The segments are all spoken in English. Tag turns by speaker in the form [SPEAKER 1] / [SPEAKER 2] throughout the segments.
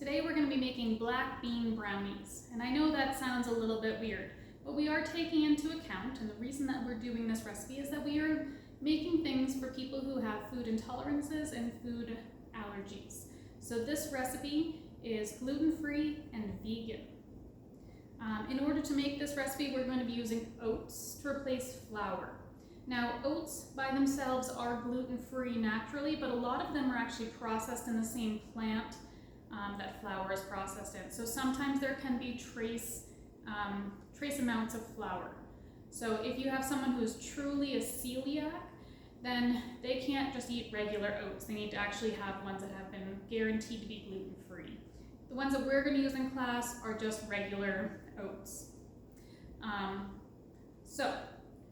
[SPEAKER 1] Today we're going to be making black bean brownies, and I know that sounds a little bit weird, but we are taking into account, and the reason that we're doing this recipe is that we are making things for people who have food intolerances and food allergies. So this recipe is gluten-free and vegan. In order to make this recipe, we're going to be using oats to replace flour. Now, oats by themselves are gluten-free naturally, but a lot of them are actually processed in the same plant that flour is processed in. So sometimes there can be trace amounts of flour. So if you have someone who's truly a celiac, then they can't just eat regular oats. They need to actually have ones that have been guaranteed to be gluten-free. The ones that we're going to use in class are just regular oats. So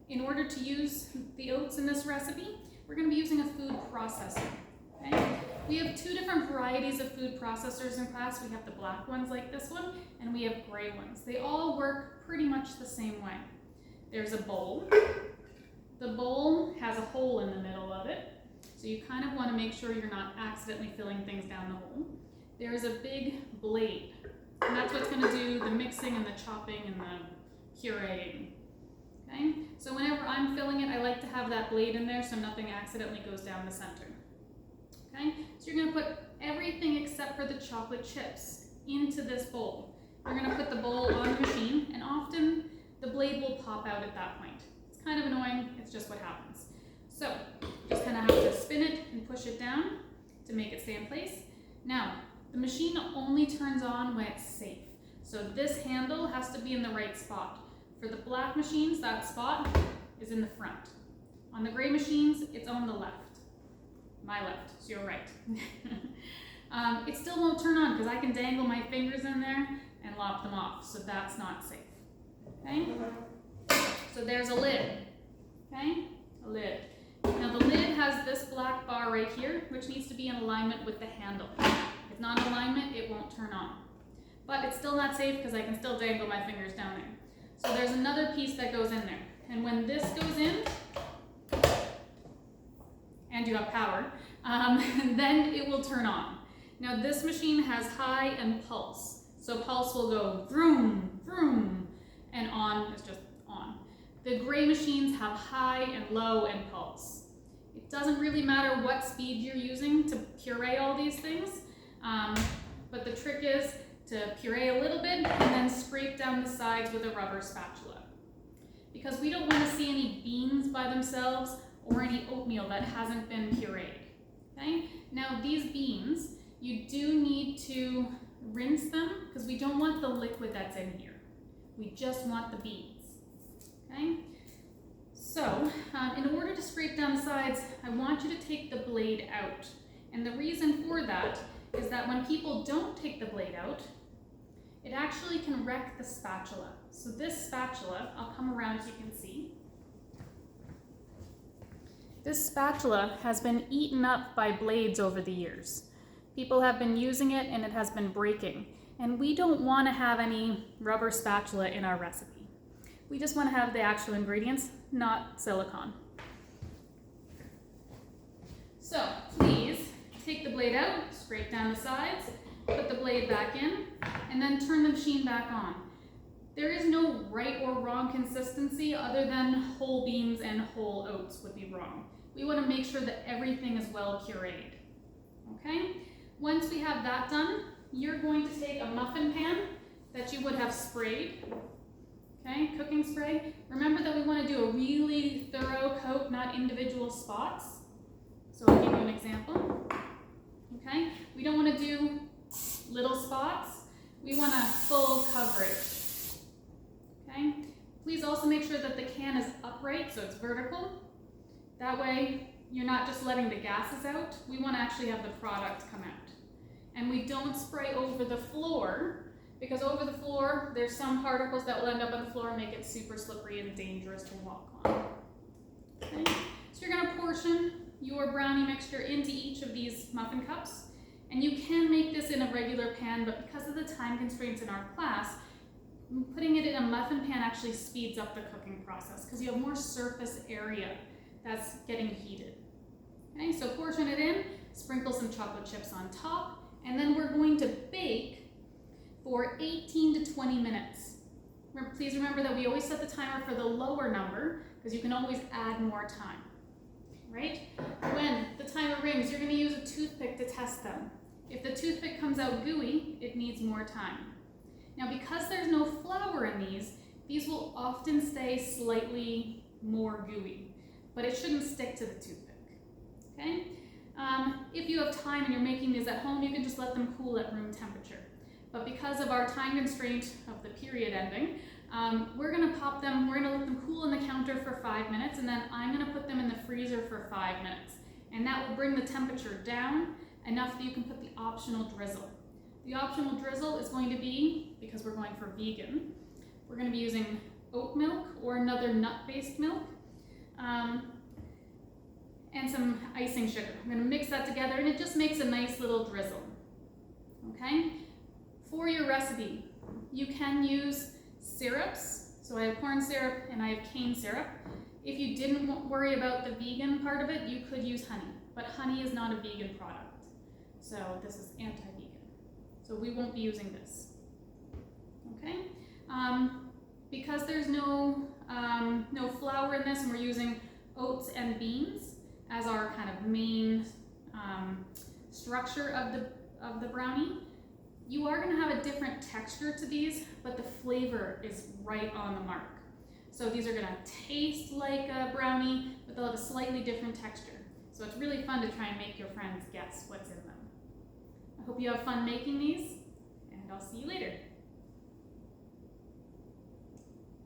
[SPEAKER 1] in order to use the oats in this recipe, we're going to be using a food processor. Okay? We have two different varieties of food processors in class. We have the black ones like this one, and we have gray ones. They all work pretty much the same way. There's a bowl. The bowl has a hole in the middle of it, so you kind of want to make sure you're not accidentally filling things down the hole. There's a big blade, and that's what's going to do the mixing and the chopping and the pureeing. Okay? So whenever I'm filling it, I like to have that blade in there so nothing accidentally goes down the center. Okay? So you're going to put everything except for the chocolate chips into this bowl. You're going to put the bowl on the machine, and often the blade will pop out at that point. It's kind of annoying, it's just what happens. So just kind of have to spin it and push it down to make it stay in place. Now, the machine only turns on when it's safe. So this handle has to be in the right spot. For the black machines, that spot is in the front. On the gray machines, it's on the left. My left, so you're right. It still won't turn on because I can dangle my fingers in there and lop them off, so that's not safe. Okay? So there's a lid. Okay? A lid. Now the lid has this black bar right here, which needs to be in alignment with the handle. If not in alignment, it won't turn on. But it's still not safe because I can still dangle my fingers down there. So there's another piece that goes in there. And when this goes in, and you have power, then it will turn on. Now this machine has high and pulse. So pulse will go vroom, vroom, and on is just on. The gray machines have high and low and pulse. It doesn't really matter what speed you're using to puree all these things, but the trick is to puree a little bit and then scrape down the sides with a rubber spatula. Because we don't want to see any beans by themselves or any oatmeal that hasn't been pureed. Okay? Now these beans, you do need to rinse them because we don't want the liquid that's in here. We just want the beans. Okay? So, in order to scrape down the sides, I want you to take the blade out. And the reason for that is that when people don't take the blade out, it actually can wreck the spatula. So this spatula, I'll come around so you can see. This spatula has been eaten up by blades over the years. People have been using it and it has been breaking. And we don't want to have any rubber spatula in our recipe. We just want to have the actual ingredients, not silicone. So please take the blade out, scrape down the sides, put the blade back in, and then turn the machine back on. There is no right or wrong consistency other than whole beans and whole oats would be wrong. We want to make sure that everything is well pureed. Okay? Once we have that done, you're going to take a muffin pan that you would have sprayed. Okay? Cooking spray. Remember that we want to do a really thorough coat, not individual spots. So I'll give you an example. Okay? We don't want to do little spots. We want a full coverage. Okay? Please also make sure that the can is upright, so it's vertical. That way, you're not just letting the gases out. We want to actually have the product come out. And we don't spray over the floor, because over the floor, there's some particles that will end up on the floor and make it super slippery and dangerous to walk on. Okay? So you're going to portion your brownie mixture into each of these muffin cups. And you can make this in a regular pan, but because of the time constraints in our class, putting it in a muffin pan actually speeds up the cooking process because you have more surface area that's getting heated. Okay, so portion it in, sprinkle some chocolate chips on top, and then we're going to bake for 18 to 20 minutes. Please remember that we always set the timer for the lower number because you can always add more time, right? When the timer rings, you're going to use a toothpick to test them. If the toothpick comes out gooey, it needs more time. Now, because there's no flour in these will often stay slightly more gooey, but it shouldn't stick to the toothpick, okay? If you have time and you're making these at home, you can just let them cool at room temperature. But because of our time constraint of the period ending, we're gonna pop them, we're gonna let them cool on the counter for 5 minutes, and then I'm gonna put them in the freezer for 5 minutes. And that will bring the temperature down enough that you can put the optional drizzle. The optional drizzle is going to be, because we're going for vegan, we're gonna be using oat milk or another nut-based milk, and some icing sugar. I'm gonna mix that together and it just makes a nice little drizzle, okay? For your recipe, you can use syrups. So I have corn syrup and I have cane syrup. If you didn't worry about the vegan part of it, you could use honey, but honey is not a vegan product. So this is anti-vegan. So we won't be using this, okay? Because there's no flour in this and we're using oats and beans as our kind of main structure of the brownie, you are going to have a different texture to these, but the flavor is right on the mark. So these are going to taste like a brownie, but they'll have a slightly different texture. So it's really fun to try and make your friends guess what's in them. I hope you have fun making these, and I'll see you later.